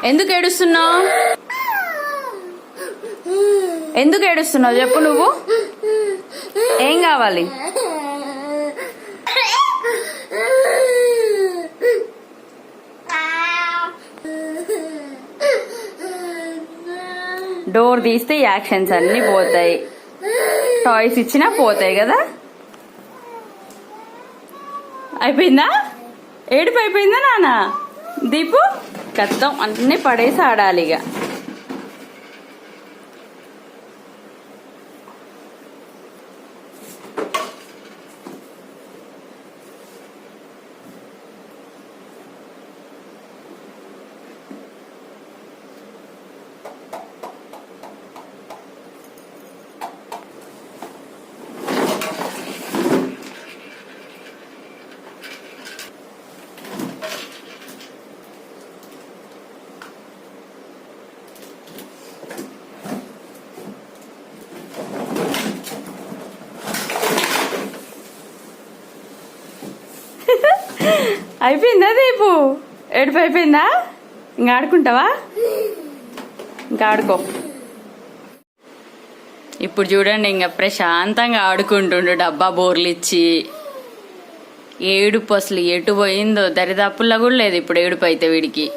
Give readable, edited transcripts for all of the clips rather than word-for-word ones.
ఎందుకు ఏడుస్తున్నావు? ఎందుకు ఏడుస్తున్నావు చెప్పు. నువ్వు ఏం కావాలి? డోర్ తీస్తే యాక్షన్స్ అన్ని పోతాయి, టాయ్స్ ఇచ్చినా పోతాయి కదా. అయిపోయిందా? ఏడుపు అయిపోయిందా నాన్న? దీపు కత్తం అన్నీ పడేసి ఆడాలి ఇక. అయిపోయిందా దీపు? ఏడుపు అయిపోయిందా? ఇంకా ఆడుకుంటావా? ఇంకా ఆడుకో. ఇప్పుడు చూడండి, ఇంకా ప్రశాంతంగా ఆడుకుంటుండు డబ్బా బోర్లు ఇచ్చి. ఏడుపు అసలు ఎటు పోయిందో దరిదాపుల్లో కూడా లేదు ఇప్పుడు ఏడుపు అయితే వీడికి.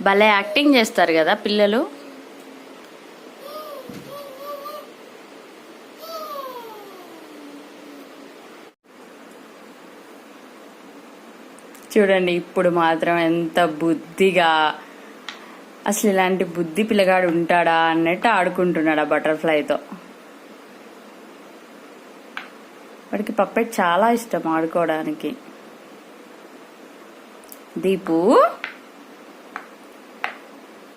భలే యాక్టింగ్ చేస్తారు కదా పిల్లలు. చూడండి ఇప్పుడు మాత్రం ఎంత బుద్ధిగా, అసలు ఇలాంటి బుద్ధి పిల్లగాడు ఉంటాడా అన్నట్టు ఆడుకుంటున్నాడు ఆ బటర్ఫ్లైతో. వాడికి పప్పెట్ చాలా ఇష్టం ఆడుకోవడానికి. దీపు